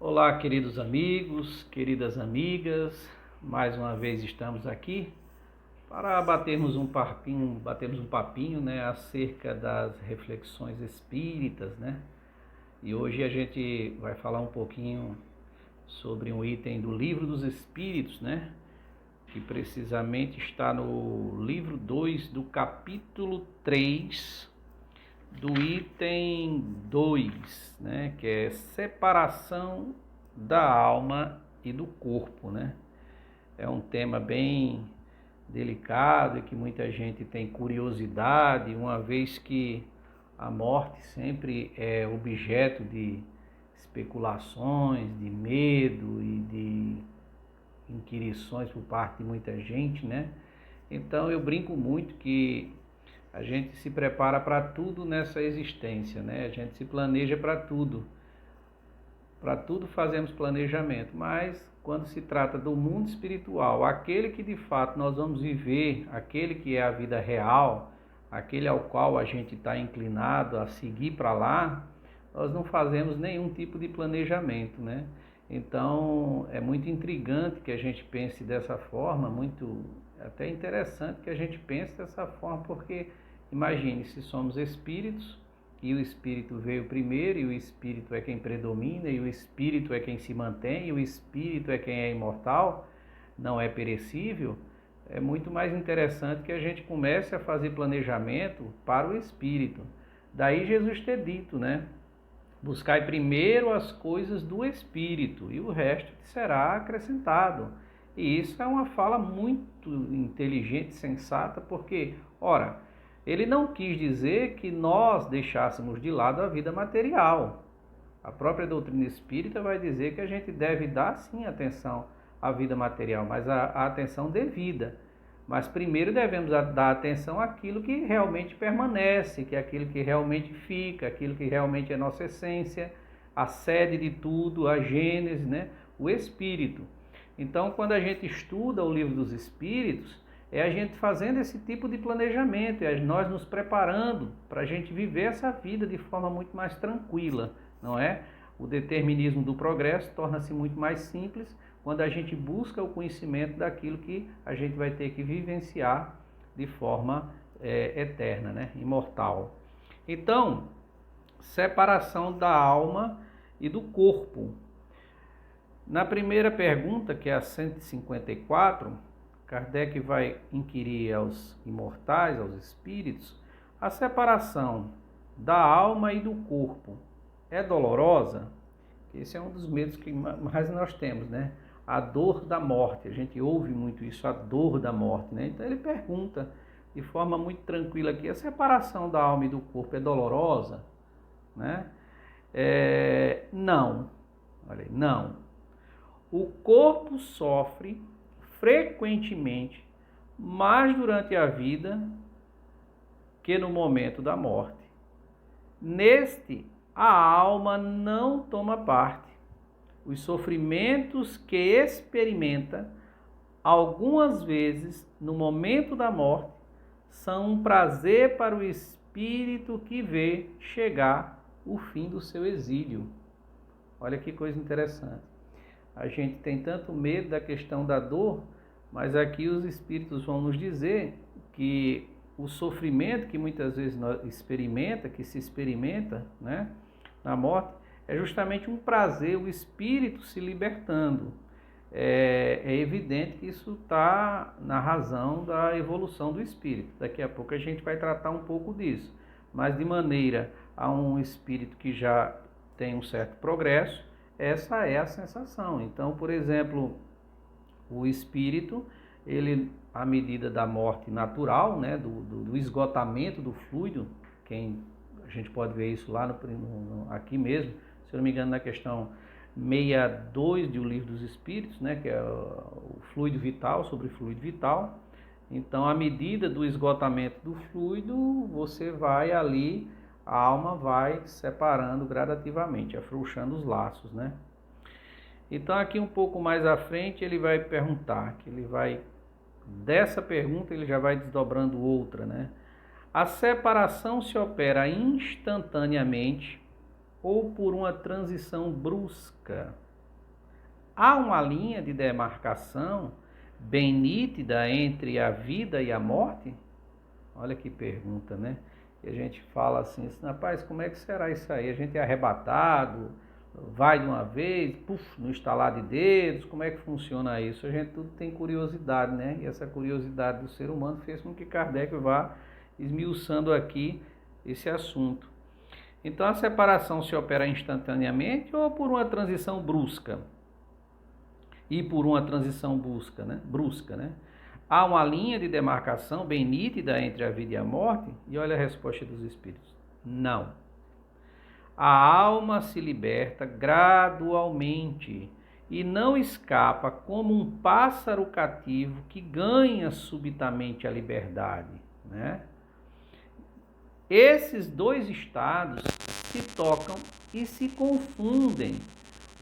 Olá, queridos amigos, queridas amigas, mais uma vez estamos aqui para batermos um papinho, né, acerca das reflexões espíritas, né? E hoje a gente vai falar um pouquinho sobre um item do Livro dos Espíritos, né? Que precisamente está no livro 2 do capítulo 3 do item 2, né, que é separação da alma e do corpo, né? É um tema bem delicado e que muita gente tem curiosidade, uma vez que a morte sempre é objeto de especulações, de medo e de inquirições por parte de muita gente, né? Então eu brinco muito que a gente se prepara para tudo nessa existência, né? A gente se planeja para tudo. Para tudo fazemos planejamento, mas quando se trata do mundo espiritual, aquele que de fato nós vamos viver, aquele que é a vida real, aquele ao qual a gente está inclinado a seguir para lá, nós não fazemos nenhum tipo de planejamento, né? Então é muito intrigante que a gente pense dessa forma, muito até interessante que a gente pense dessa forma, porque imagine se somos espíritos e o espírito veio primeiro, e o espírito é quem predomina, e o espírito é quem se mantém, e o espírito é quem é imortal, não é perecível. É muito mais interessante que a gente comece a fazer planejamento para o espírito. Daí Jesus ter dito, né? Buscai primeiro as coisas do espírito, e o resto será acrescentado. E isso é uma fala muito inteligente, sensata, porque, ora, ele não quis dizer que nós deixássemos de lado a vida material. A própria doutrina espírita vai dizer que a gente deve dar sim atenção à vida material, mas a atenção devida. Mas primeiro devemos dar atenção àquilo que realmente permanece, que é aquilo que realmente fica, aquilo que realmente é nossa essência, a sede de tudo, a gênese, né? O espírito. Então, quando a gente estuda o livro dos espíritos, é a gente fazendo esse tipo de planejamento, é nós nos preparando para a gente viver essa vida de forma muito mais tranquila, não é? O determinismo do progresso torna-se muito mais simples quando a gente busca o conhecimento daquilo que a gente vai ter que vivenciar de forma eterna, né? Imortal. Então, separação da alma e do corpo. Na primeira pergunta, que é a 154, Kardec vai inquirir aos imortais, aos espíritos, a separação da alma e do corpo é dolorosa? Esse é um dos medos que mais nós temos, né? A dor da morte, a gente ouve muito isso, a dor da morte, né? Então ele pergunta de forma muito tranquila aqui, a separação da alma e do corpo é dolorosa? Né? Não, olha aí, não. O corpo sofre frequentemente mais durante a vida que no momento da morte. Neste, a alma não toma parte. Os sofrimentos que experimenta, algumas vezes no momento da morte, são um prazer para o espírito que vê chegar o fim do seu exílio. Olha que coisa interessante. A gente tem tanto medo da questão da dor, mas aqui os espíritos vão nos dizer que o sofrimento que muitas vezes se experimenta, né, na morte, é justamente um prazer, o espírito se libertando. É evidente que isso está na razão da evolução do espírito. Daqui a pouco a gente vai tratar um pouco disso. Mas de maneira a um espírito que já tem um certo progresso, essa é a sensação. Então, por exemplo, o espírito, ele, à medida da morte natural, né, do esgotamento do fluido, a gente pode ver isso lá aqui mesmo, se eu não me engano, na questão 62 do Livro dos Espíritos, né, que é o fluido vital, sobre o fluido vital. Então, à medida do esgotamento do fluido, você vai ali, a alma vai separando gradativamente, afrouxando os laços, né? Então, aqui um pouco mais à frente, ele vai perguntar, dessa pergunta ele já vai desdobrando outra, né? A separação se opera instantaneamente ou por uma transição brusca? há uma linha de demarcação bem nítida entre a vida e a morte? Olha que pergunta, né? E a gente fala assim, rapaz, como é que será isso aí? A gente é arrebatado, vai de uma vez, puf, no estalar de dedos, como é que funciona isso? A gente tudo tem curiosidade, né? E essa curiosidade do ser humano fez com que Kardec vá esmiuçando aqui esse assunto. Então a separação se opera instantaneamente ou por uma transição brusca? E por uma transição brusca, né? Há uma linha de demarcação bem nítida entre a vida e a morte? E olha a resposta dos espíritos. Não. A alma se liberta gradualmente e não escapa como um pássaro cativo que ganha subitamente a liberdade, né? Esses dois estados se tocam e se confundem.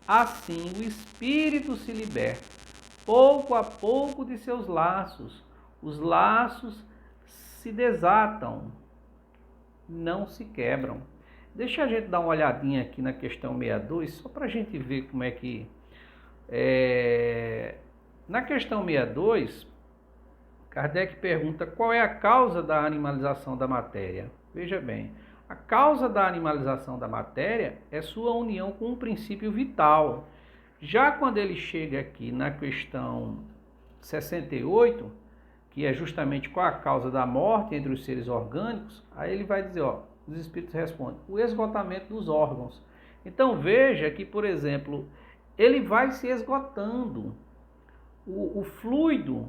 Assim, o espírito se liberta, pouco a pouco, de seus laços. Os laços se desatam, não se quebram. Deixa a gente dar uma olhadinha aqui na questão 62, só para a gente ver como é que... Na questão 62, Kardec pergunta qual é a causa da animalização da matéria. Veja bem, a causa da animalização da matéria é sua união com um princípio vital. Já quando ele chega aqui na questão 68, que é justamente qual a causa da morte entre os seres orgânicos, aí ele vai dizer, os espíritos respondem, o esgotamento dos órgãos. Então veja que, por exemplo, ele vai se esgotando. O fluido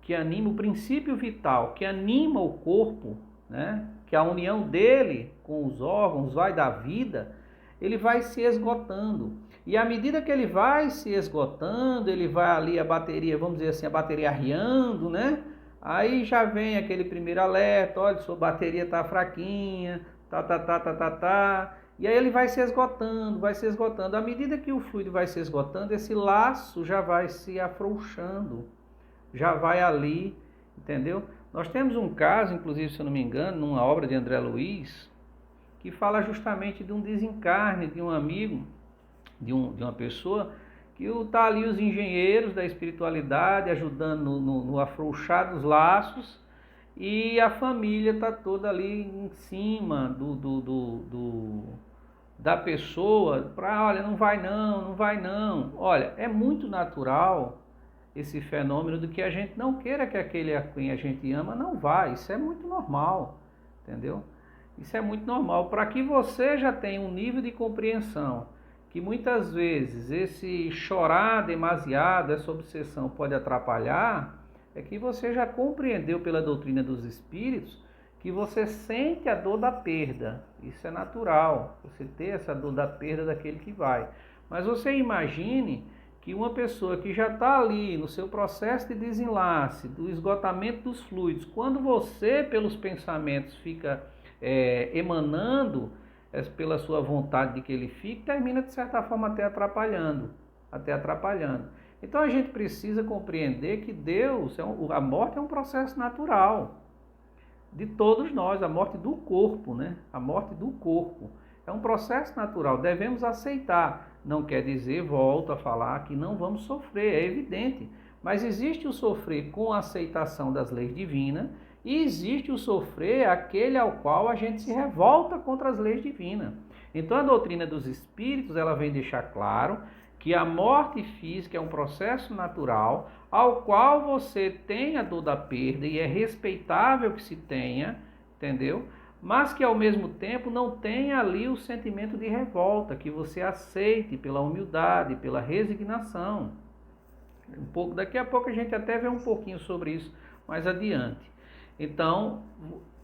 que anima, o princípio vital que anima o corpo, né, que a união dele com os órgãos vai dar vida, ele vai se esgotando. E à medida que ele vai se esgotando, ele vai ali a bateria, vamos dizer assim, a bateria arriando, né? Aí já vem aquele primeiro alerta, olha, sua bateria tá fraquinha, e aí ele vai se esgotando, vai se esgotando. À medida que o fluido vai se esgotando, esse laço já vai se afrouxando, já vai ali, entendeu? Nós temos um caso, inclusive, se eu não me engano, numa obra de André Luiz, que fala justamente de um desencarne de um amigo, de uma pessoa, que está ali os engenheiros da espiritualidade ajudando no afrouxar dos laços, e a família está toda ali em cima da pessoa, para, olha, não vai não, não vai não. Olha, é muito natural esse fenômeno de que a gente não queira que aquele a quem a gente ama não vá. Isso é muito normal, entendeu? Isso é muito normal. Para que você já tenha um nível de compreensão que muitas vezes esse chorar demasiado, essa obsessão pode atrapalhar, é que você já compreendeu pela doutrina dos espíritos que você sente a dor da perda. Isso é natural, você ter essa dor da perda daquele que vai. Mas você imagine que uma pessoa que já está ali no seu processo de desenlace, do esgotamento dos fluidos, quando você, pelos pensamentos, fica emanando pela sua vontade de que ele fique, termina de certa forma até atrapalhando. Então a gente precisa compreender que Deus, a morte é um processo natural de todos nós, a morte do corpo, né? A morte do corpo é um processo natural, devemos aceitar. Não quer dizer, volto a falar, que não vamos sofrer, é evidente. Mas existe o sofrer com a aceitação das leis divinas e existe o sofrer aquele ao qual a gente se revolta contra as leis divinas. Então a doutrina dos espíritos, ela vem deixar claro que a morte física é um processo natural ao qual você tem a dor da perda e é respeitável que se tenha, entendeu? Mas que ao mesmo tempo não tenha ali o sentimento de revolta, que você aceite pela humildade, pela resignação. Daqui a pouco a gente até vê um pouquinho sobre isso mais adiante. Então,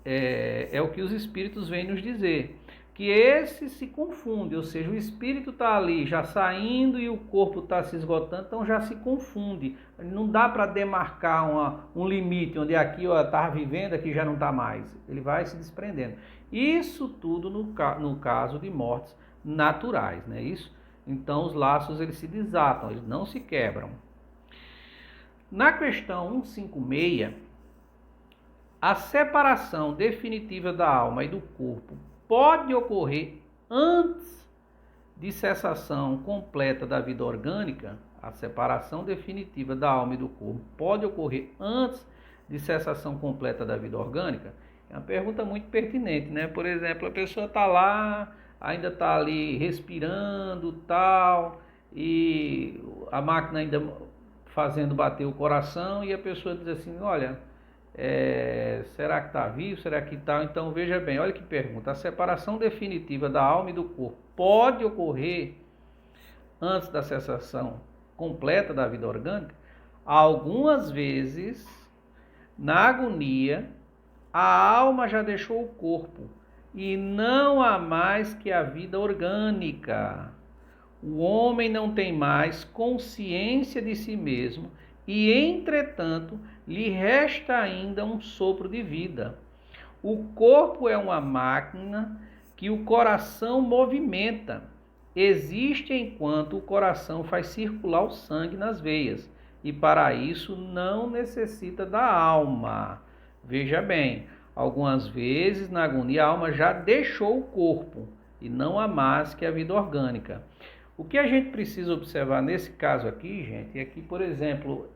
é o que os espíritos vêm nos dizer, que esse se confunde, ou seja, o espírito está ali já saindo e o corpo está se esgotando, então já se confunde. Não dá para demarcar um limite, onde aqui está vivendo, aqui já não está mais. Ele vai se desprendendo. Isso tudo no caso de mortes naturais, né? Isso? Então os laços eles se desatam, eles não se quebram. Na questão 156, a separação definitiva da alma e do corpo pode ocorrer antes de cessação completa da vida orgânica? a separação definitiva da alma e do corpo pode ocorrer antes de cessação completa da vida orgânica? É uma pergunta muito pertinente, né? Por exemplo, a pessoa está lá, ainda está ali respirando, tal, e a máquina ainda fazendo bater o coração, e a pessoa diz assim, olha, será que está vivo, será que está? Então veja bem, olha que pergunta, a separação definitiva da alma e do corpo pode ocorrer antes da cessação completa da vida orgânica? Algumas vezes, na agonia, a alma já deixou o corpo e não há mais que a vida orgânica. O homem não tem mais consciência de si mesmo e, entretanto, lhe resta ainda um sopro de vida. O corpo é uma máquina que o coração movimenta. Existe enquanto o coração faz circular o sangue nas veias e, para isso, não necessita da alma. Veja bem, algumas vezes na agonia a alma já deixou o corpo e não há mais que a vida orgânica. O que a gente precisa observar nesse caso aqui, gente, é que, por exemplo,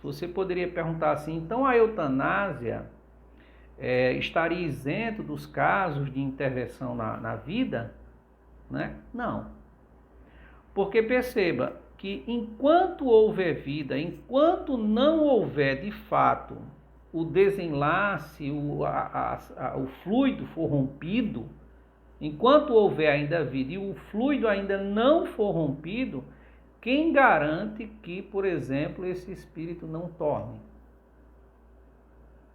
você poderia perguntar assim, então a eutanásia estaria isento dos casos de intervenção na vida? Né? Não. Porque perceba que enquanto houver vida, enquanto não houver de fato o desenlace, o fluido for rompido, enquanto houver ainda vida e o fluido ainda não for rompido, quem garante que, por exemplo, esse espírito não torne?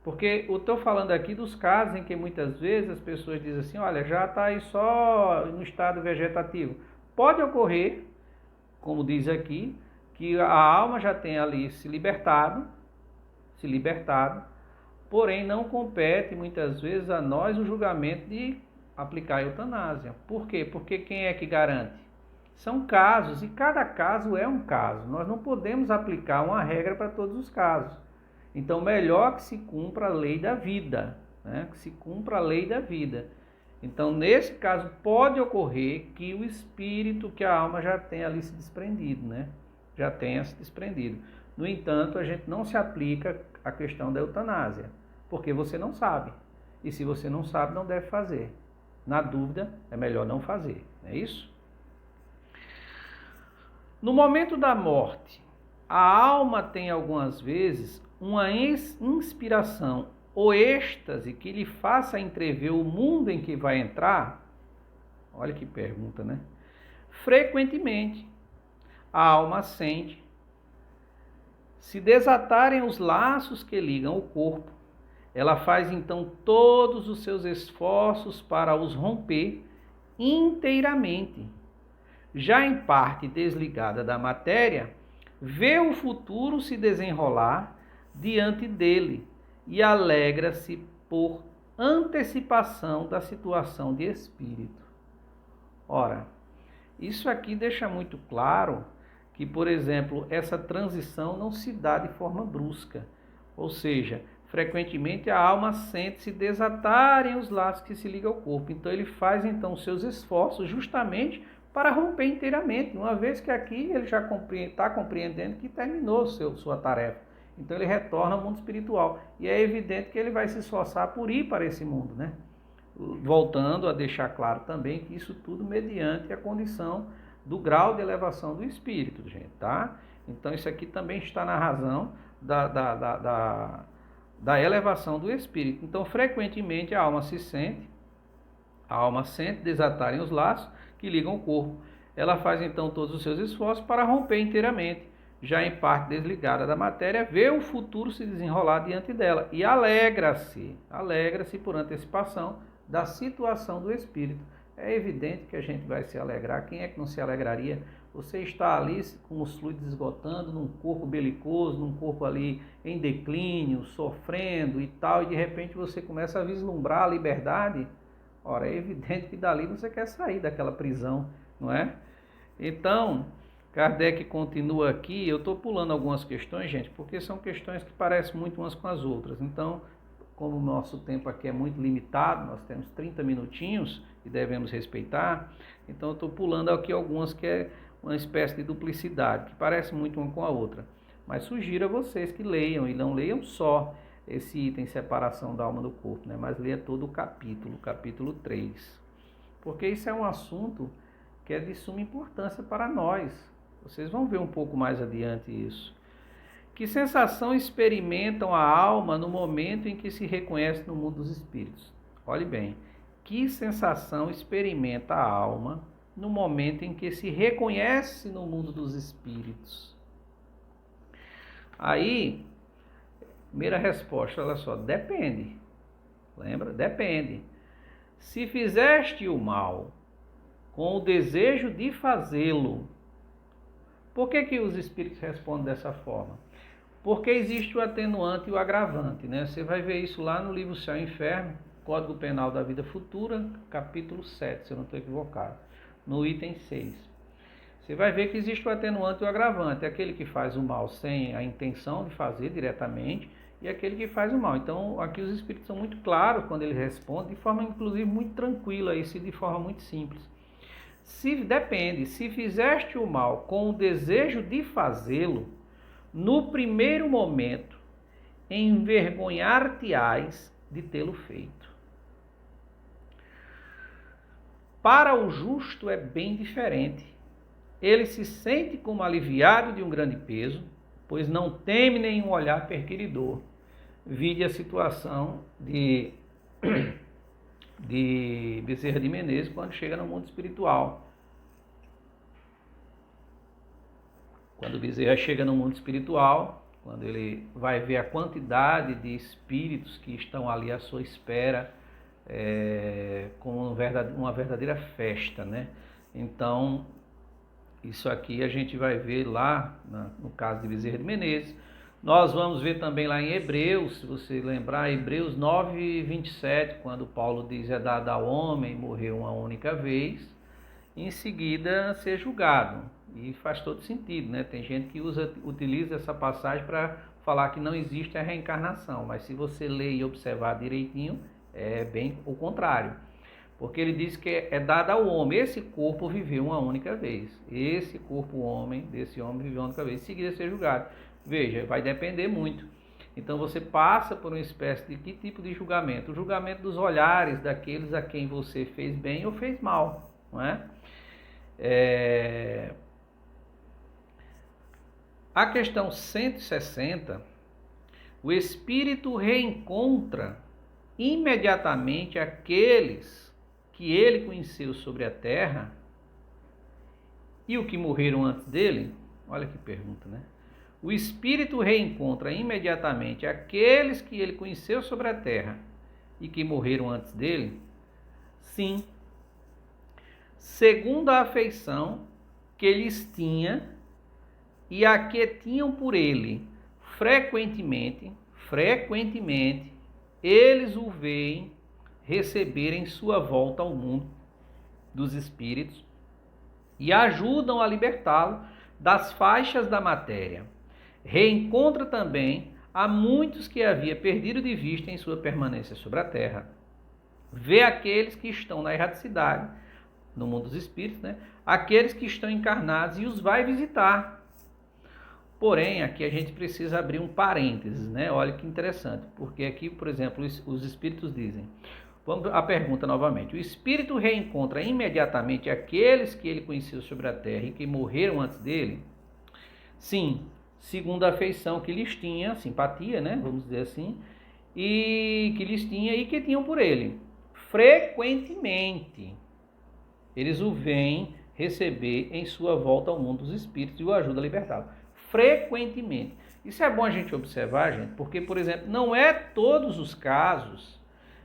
Porque eu estou falando aqui dos casos em que muitas vezes as pessoas dizem assim, olha, já está aí só no estado vegetativo. Pode ocorrer, como diz aqui, que a alma já tenha ali se libertado, porém não compete muitas vezes a nós o julgamento de aplicar a eutanásia. Por quê? Porque quem é que garante? São casos, e cada caso é um caso. Nós não podemos aplicar uma regra para todos os casos. Então, melhor que se cumpra a lei da vida, né? Que se cumpra a lei da vida. Então, nesse caso, pode ocorrer que o espírito, que a alma já tenha ali se desprendido, né? Já tenha se desprendido. No entanto, a gente não se aplica a questão da eutanásia, porque você não sabe. E se você não sabe, não deve fazer. Na dúvida, é melhor não fazer, não é isso? No momento da morte, a alma tem algumas vezes uma inspiração ou êxtase que lhe faça entrever o mundo em que vai entrar? Olha que pergunta, né? Frequentemente, a alma sente, se desatarem os laços que ligam o corpo, ela faz então todos os seus esforços para os romper inteiramente. Já em parte desligada da matéria, vê o futuro se desenrolar diante dele e alegra-se por antecipação da situação de espírito. Ora, isso aqui deixa muito claro que, por exemplo, essa transição não se dá de forma brusca, ou seja, frequentemente a alma sente se desatarem os laços que se ligam ao corpo. Então ele faz então seus esforços justamente para romper inteiramente, uma vez que aqui ele já está compreendendo que terminou sua tarefa. Então ele retorna ao mundo espiritual. E é evidente que ele vai se esforçar por ir para esse mundo, né? Voltando a deixar claro também que isso tudo mediante a condição do grau de elevação do espírito, gente, tá? Então isso aqui também está na razão da elevação do espírito. Então, frequentemente a alma sente desatarem os laços que ligam o corpo. Ela faz então todos os seus esforços para romper inteiramente, já em parte desligada da matéria, vê o futuro se desenrolar diante dela e alegra-se por antecipação da situação do espírito. É evidente que a gente vai se alegrar. Quem é que não se alegraria? Você está ali com os fluidos esgotando, num corpo belicoso, num corpo ali em declínio, sofrendo e tal, e de repente você começa a vislumbrar a liberdade. Ora, é evidente que dali você quer sair daquela prisão, não é? Então, Kardec continua aqui, eu estou pulando algumas questões, gente, porque são questões que parecem muito umas com as outras. Então, como o nosso tempo aqui é muito limitado, nós temos 30 minutinhos e devemos respeitar, então eu estou pulando aqui algumas que é uma espécie de duplicidade, que parece muito uma com a outra. Mas sugiro a vocês que leiam, e não leiam só esse item separação da alma do corpo, né? Mas leia todo o capítulo 3. Porque isso é um assunto que é de suma importância para nós. Vocês vão ver um pouco mais adiante isso. Que sensação experimentam a alma no momento em que se reconhece no mundo dos espíritos? Olhe bem, que sensação experimenta a alma no momento em que se reconhece no mundo dos espíritos? Aí, primeira resposta, olha só, depende. Lembra? Depende. Se fizeste o mal com o desejo de fazê-lo, por que os espíritos respondem dessa forma? Porque existe o atenuante e o agravante, né? Você vai ver isso lá no livro Céu e Inferno, Código Penal da Vida Futura, capítulo 7, se eu não estou equivocado, no item 6. Você vai ver que existe o atenuante e o agravante, aquele que faz o mal sem a intenção de fazer diretamente e aquele que faz o mal. Então, aqui os espíritos são muito claros quando eles respondem, de forma inclusive muito tranquila, e de forma muito simples. Depende, se fizeste o mal com o desejo de fazê-lo, no primeiro momento, envergonhar-te-ás de tê-lo feito. Para o justo é bem diferente. Ele se sente como aliviado de um grande peso, pois não teme nenhum olhar perquiridor. Vide a situação de Bezerra de Menezes quando chega no mundo espiritual. Quando Bezerra chega no mundo espiritual, quando ele vai ver a quantidade de espíritos que estão ali à sua espera, como uma verdadeira festa, né? Então, isso aqui a gente vai ver lá, no caso de Bezerra de Menezes. Nós vamos ver também lá em Hebreus, se você lembrar, Hebreus 9:27, quando Paulo diz: é dado ao homem morrer uma única vez, e em seguida ser julgado. E faz todo sentido, né? Tem gente que utiliza essa passagem para falar que não existe a reencarnação, mas se você ler e observar direitinho, é bem o contrário. Porque ele diz que é dado ao homem, esse corpo viveu uma única vez. Esse corpo desse homem viveu uma única vez, em seguida ser julgado. Veja, vai depender muito. Então você passa por uma espécie de que tipo de julgamento? O julgamento dos olhares daqueles a quem você fez bem ou fez mal, não é? A questão 160, o espírito reencontra imediatamente aqueles que ele conheceu sobre a terra e o que morreram antes dele. Olha que pergunta, né? O espírito reencontra imediatamente aqueles que ele conheceu sobre a terra e que morreram antes dele? Sim. Segundo a afeição que lhes tinha e a que tinham por ele, frequentemente, eles o veem receber em sua volta ao mundo dos espíritos e ajudam a libertá-lo das faixas da matéria. Reencontra também a muitos que havia perdido de vista em sua permanência sobre a terra. Vê aqueles que estão na erraticidade, no mundo dos espíritos, né? Aqueles que estão encarnados e os vai visitar. Porém, aqui a gente precisa abrir um parênteses, né? Olha que interessante, porque aqui, por exemplo, os espíritos dizem, vamos à pergunta novamente, o espírito reencontra imediatamente aqueles que ele conheceu sobre a terra e que morreram antes dele? Sim, segundo a afeição que lhes tinha, simpatia, né? Vamos dizer assim, e que lhes tinha e que tinham por ele. Frequentemente, eles o veem receber em sua volta ao mundo dos espíritos e o ajudam a libertá-lo. Frequentemente. Isso é bom a gente observar, gente, porque, por exemplo, não é todos os casos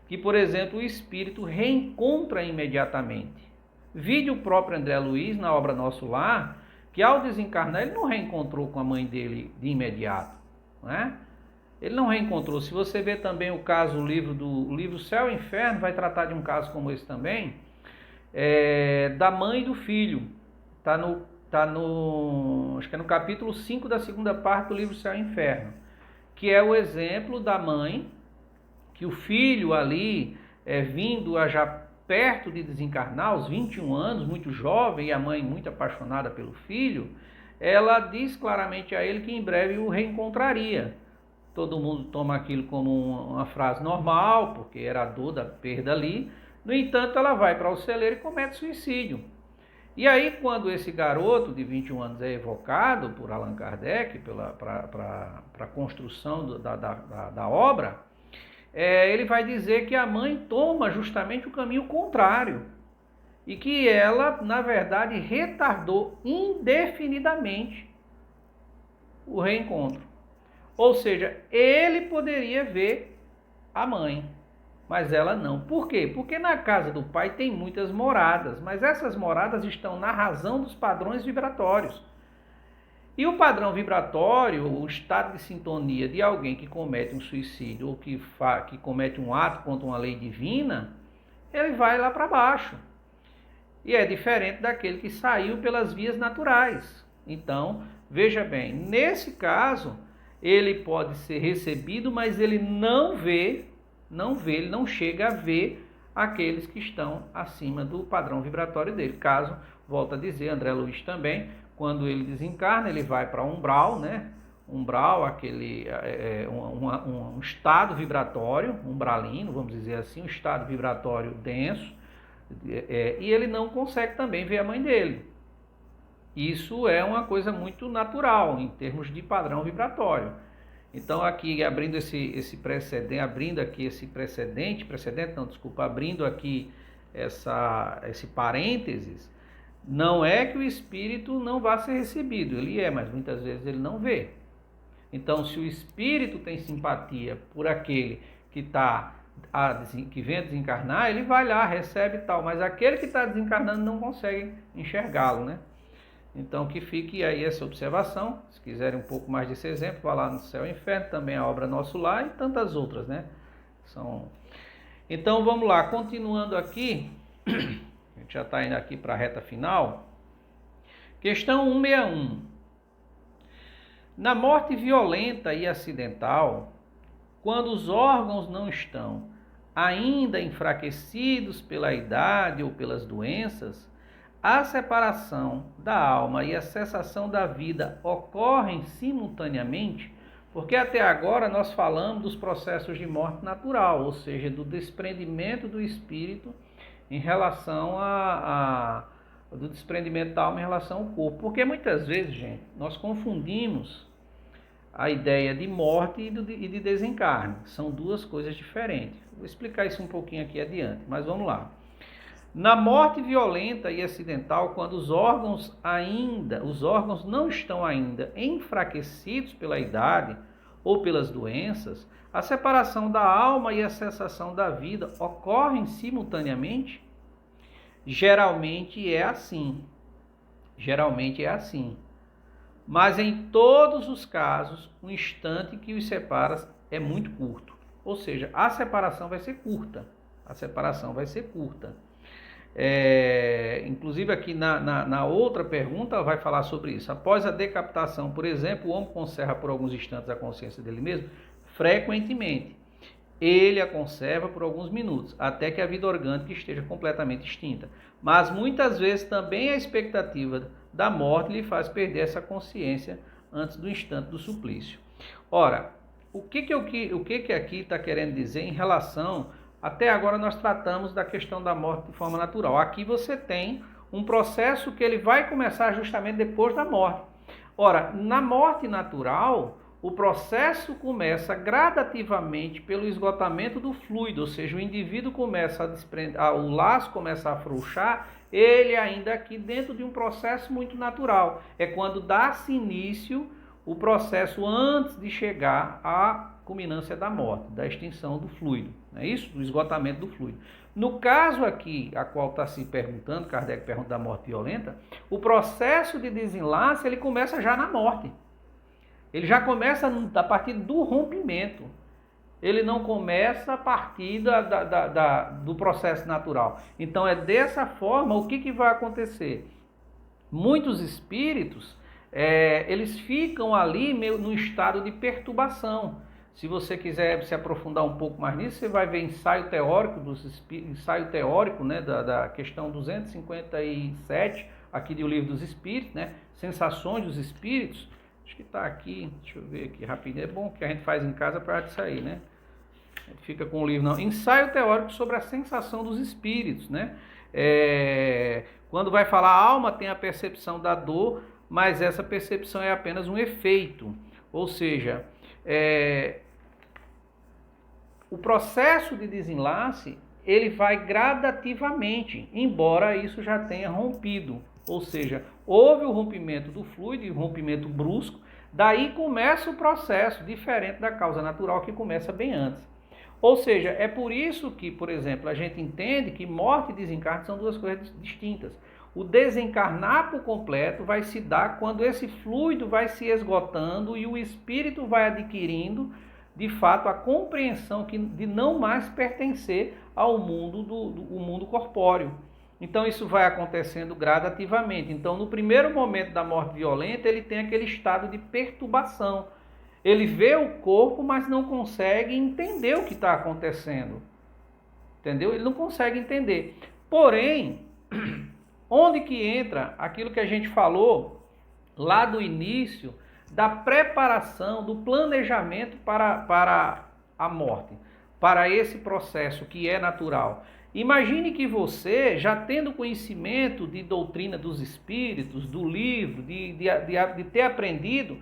que, por exemplo, o espírito reencontra imediatamente. Vide o próprio André Luiz na obra Nosso Lar, que ao desencarnar ele não reencontrou com a mãe dele de imediato, não é? Ele não reencontrou. Se você ver também o caso, o livro Céu e Inferno vai tratar de um caso como esse também, da mãe e do filho. Acho que é no capítulo 5 da segunda parte do livro Céu e Inferno, que é o exemplo da mãe, que o filho ali, vindo a já perto de desencarnar, aos 21 anos, muito jovem, e a mãe muito apaixonada pelo filho, ela diz claramente a ele que em breve o reencontraria. Todo mundo toma aquilo como uma frase normal, porque era a dor da perda ali. No entanto, ela vai para o celeiro e comete suicídio. E aí, quando esse garoto de 21 anos é evocado por Allan Kardec para a construção da obra, ele vai dizer que a mãe toma justamente o caminho contrário e que ela, na verdade, retardou indefinidamente o reencontro. Ou seja, ele poderia ver a mãe, mas ela não. Por quê? Porque na casa do pai tem muitas moradas, mas essas moradas estão na razão dos padrões vibratórios. E o padrão vibratório, o estado de sintonia de alguém que comete um suicídio ou que comete um ato contra uma lei divina, ele vai lá para baixo. E é diferente daquele que saiu pelas vias naturais. Então, veja bem, nesse caso, ele pode ser recebido, mas ele não vê, ele não chega a ver aqueles que estão acima do padrão vibratório dele. Caso, volta a dizer, André Luiz também, quando ele desencarna, ele vai para umbral, né? Umbral, um estado vibratório, umbralino, vamos dizer assim, um estado vibratório denso, e ele não consegue também ver a mãe dele. Isso é uma coisa muito natural em termos de padrão vibratório. Então aqui abrindo abrindo aqui esse parênteses, não é que o espírito não vá ser recebido, ele é, mas muitas vezes ele não vê. Então, se o espírito tem simpatia por aquele que vem a desencarnar, ele vai lá, recebe e tal, mas aquele que está desencarnando não consegue enxergá-lo, né? Então, que fique aí essa observação. Se quiserem um pouco mais desse exemplo, vá lá no Céu e Inferno, também a obra Nosso Lar e tantas outras, né? Então, vamos lá, continuando aqui, a gente já está indo aqui para a reta final. Questão 161. Na morte violenta e acidental, quando os órgãos não estão ainda enfraquecidos pela idade ou pelas doenças, a separação da alma e a cessação da vida ocorrem simultaneamente, porque até agora nós falamos dos processos de morte natural, ou seja, do desprendimento do espírito em relação do desprendimento da alma em relação ao corpo. Porque muitas vezes, gente, nós confundimos a ideia de morte e de desencarne. São duas coisas diferentes. Vou explicar isso um pouquinho aqui adiante, mas vamos lá. Na morte violenta e acidental, quando os órgãos não estão ainda enfraquecidos pela idade ou pelas doenças, a separação da alma e a cessação da vida ocorrem simultaneamente? Geralmente é assim. Mas em todos os casos, o instante que os separa é muito curto. Ou seja, a separação vai ser curta. Inclusive aqui na outra pergunta vai falar sobre isso. Após a decapitação, por exemplo, o homem conserva por alguns instantes a consciência dele mesmo? Frequentemente. Ele a conserva por alguns minutos, até que a vida orgânica esteja completamente extinta. Mas muitas vezes também a expectativa da morte lhe faz perder essa consciência antes do instante do suplício. Ora, o que aqui está querendo dizer em relação... Até agora nós tratamos da questão da morte de forma natural. Aqui você tem um processo que ele vai começar justamente depois da morte. Ora, na morte natural, o processo começa gradativamente pelo esgotamento do fluido, ou seja, o indivíduo começa a desprender, o laço começa a afrouxar, ele ainda aqui dentro de um processo muito natural. É quando dá-se início o processo antes de chegar à culminância da morte, da extinção do fluido, não é isso? Do esgotamento do fluido. No caso aqui, a qual está se perguntando, Kardec pergunta da morte violenta, o processo de desenlace, ele começa já na morte. Ele já começa a partir do rompimento. Ele não começa a partir do processo natural. Então é dessa forma, o que vai acontecer? Muitos espíritos, eles ficam ali no estado de perturbação. Se você quiser se aprofundar um pouco mais nisso, você vai ver ensaio teórico, né, da questão 257, aqui do Livro dos Espíritos, né, Sensações dos Espíritos. Acho que está aqui, deixa eu ver aqui rapidinho. É bom que a gente faz em casa para sair, né? A gente fica com o livro, não. Ensaio teórico sobre a sensação dos espíritos, né? Quando vai falar a alma tem a percepção da dor, mas essa percepção é apenas um efeito. Ou seja, o processo de desenlace, ele vai gradativamente, embora isso já tenha rompido. Ou seja, houve o rompimento do fluido, o rompimento brusco, daí começa o processo diferente da causa natural que começa bem antes. Ou seja, é por isso que, por exemplo, a gente entende que morte e desencarne são duas coisas distintas. O desencarnar por completo vai se dar quando esse fluido vai se esgotando e o espírito vai adquirindo, de fato, a compreensão de não mais pertencer ao mundo o mundo corpóreo. Então isso vai acontecendo gradativamente. Então no primeiro momento da morte violenta ele tem aquele estado de perturbação. Ele vê o corpo, mas não consegue entender o que está acontecendo. Entendeu? Ele não consegue entender. Porém, onde que entra aquilo que a gente falou lá do início, da preparação, do planejamento para a morte, para esse processo que é natural. Imagine que você, já tendo conhecimento de doutrina dos espíritos, do livro, de ter aprendido,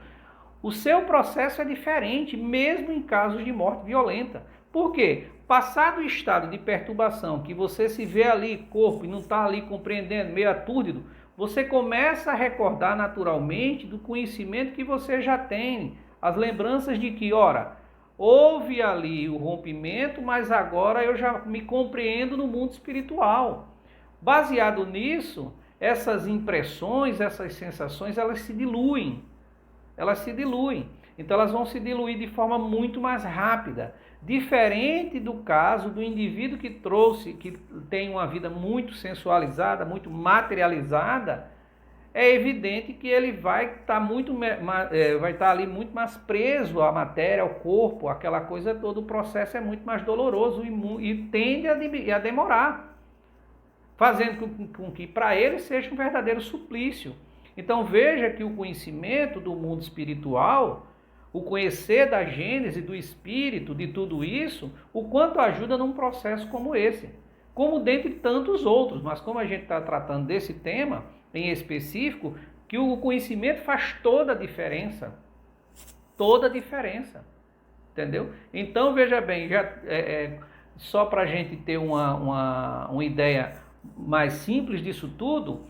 o seu processo é diferente, mesmo em casos de morte violenta. Por quê? Passado o estado de perturbação, que você se vê ali, corpo, e não está ali compreendendo, meio atúrdido, você começa a recordar naturalmente do conhecimento que você já tem, as lembranças de que, ora, houve ali o rompimento, mas agora eu já me compreendo no mundo espiritual. Baseado nisso, essas impressões, essas sensações, elas se diluem. Então elas vão se diluir de forma muito mais rápida. Diferente do caso do indivíduo que tem uma vida muito sensualizada, muito materializada, é evidente que ele vai estar ali muito mais preso à matéria, ao corpo, aquela coisa toda. O processo é muito mais doloroso e tende a demorar, fazendo com que para ele seja um verdadeiro suplício. Então veja que o conhecimento do mundo espiritual, o conhecer da gênese, do espírito, de tudo isso, o quanto ajuda num processo como esse, como dentre tantos outros. Mas como a gente está tratando desse tema em específico, que o conhecimento faz toda a diferença, entendeu? Então veja bem, só para a gente ter uma ideia mais simples disso tudo,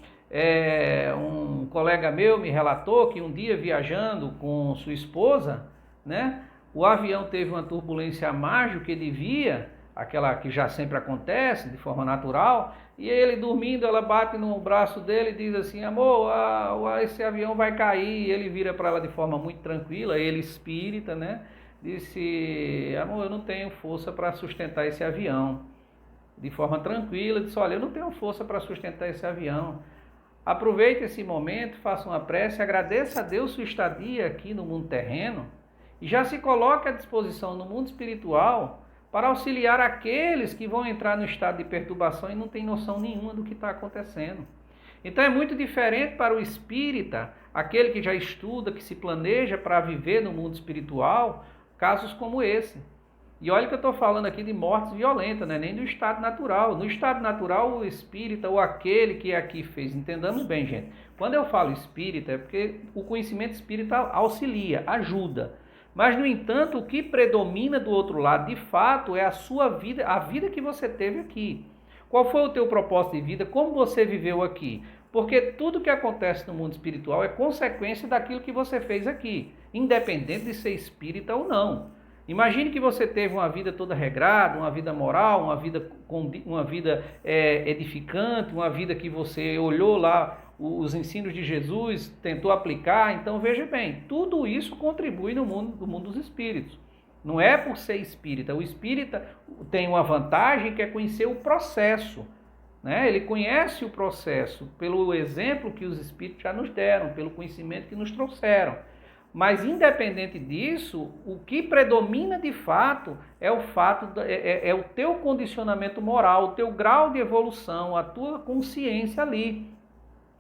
um colega meu me relatou que um dia viajando com sua esposa, né, o avião teve uma turbulência a mais do que devia, aquela que já sempre acontece de forma natural, e ele dormindo, ela bate no braço dele e diz assim: amor, esse avião vai cair. E ele vira para ela de forma muito tranquila, ele espírita, né, disse: amor, eu não tenho força para sustentar esse avião. De forma tranquila, disse: olha, eu não tenho força para sustentar esse avião. Aproveite esse momento, faça uma prece, agradeça a Deus sua estadia aqui no mundo terreno e já se coloque à disposição no mundo espiritual para auxiliar aqueles que vão entrar no estado de perturbação e não tem noção nenhuma do que está acontecendo. Então é muito diferente para o espírita, aquele que já estuda, que se planeja para viver no mundo espiritual, casos como esse. E olha que eu estou falando aqui de mortes violentas, né? Nem do estado natural. No estado natural, o espírita ou aquele que aqui fez, entendamos bem, gente. Quando eu falo espírita, é porque o conhecimento espírita auxilia, ajuda. Mas, no entanto, o que predomina do outro lado, de fato, é a sua vida, a vida que você teve aqui. Qual foi o teu propósito de vida? Como você viveu aqui? Porque tudo que acontece no mundo espiritual é consequência daquilo que você fez aqui, independente de ser espírita ou não. Imagine que você teve uma vida toda regrada, uma vida moral, uma vida edificante, uma vida que você olhou lá os ensinos de Jesus, tentou aplicar. Então veja bem, tudo isso contribui no mundo dos espíritos. Não é por ser espírita. O espírita tem uma vantagem que é conhecer o processo, né? Ele conhece o processo pelo exemplo que os espíritos já nos deram, pelo conhecimento que nos trouxeram. Mas, independente disso, o que predomina de fato é o teu condicionamento moral, o teu grau de evolução, a tua consciência ali.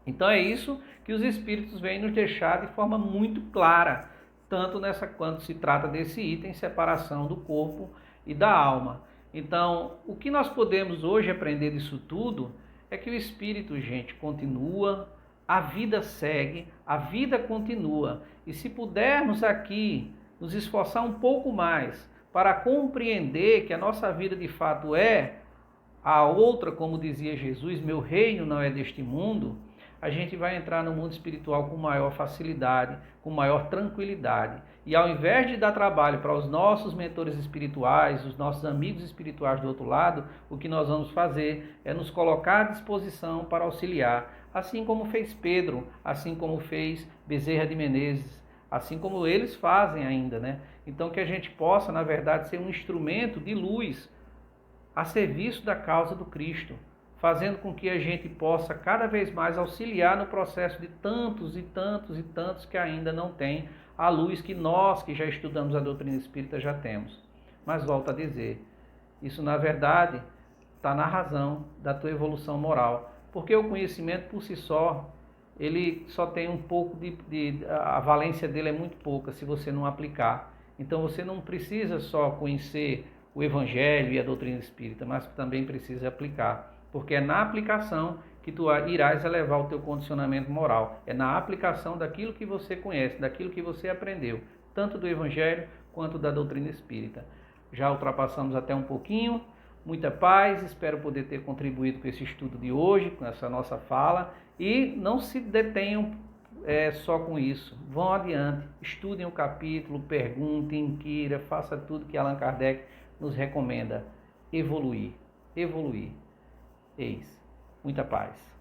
Então é isso que os Espíritos vêm nos deixar de forma muito clara, tanto quando se trata desse item, separação do corpo e da alma. Então, o que nós podemos hoje aprender disso tudo é que o Espírito, gente, continua, a vida segue, a vida continua. E se pudermos aqui nos esforçar um pouco mais para compreender que a nossa vida de fato é a outra, como dizia Jesus, meu reino não é deste mundo, a gente vai entrar no mundo espiritual com maior facilidade, com maior tranquilidade. E ao invés de dar trabalho para os nossos mentores espirituais, os nossos amigos espirituais do outro lado, o que nós vamos fazer é nos colocar à disposição para auxiliar, assim como fez Pedro, assim como fez Bezerra de Menezes, assim como eles fazem ainda, né? Então que a gente possa, na verdade, ser um instrumento de luz a serviço da causa do Cristo, fazendo com que a gente possa cada vez mais auxiliar no processo de tantos e tantos e tantos que ainda não têm a luz que nós, que já estudamos a doutrina espírita, já temos. Mas volto a dizer, isso na verdade está na razão da tua evolução moral, porque o conhecimento por si só, ele só tem um pouco a valência dele é muito pouca se você não aplicar. Então você não precisa só conhecer o Evangelho e a doutrina espírita, mas também precisa aplicar. Porque é na aplicação que tu irás elevar o teu condicionamento moral. É na aplicação daquilo que você conhece, daquilo que você aprendeu, tanto do Evangelho quanto da doutrina espírita. Já ultrapassamos até um pouquinho. Muita paz, espero poder ter contribuído com esse estudo de hoje, com essa nossa fala. E não se detenham só com isso. Vão adiante, estudem o capítulo, perguntem, inquira, faça tudo que Allan Kardec nos recomenda. Evoluir, evoluir. Eis, muita paz.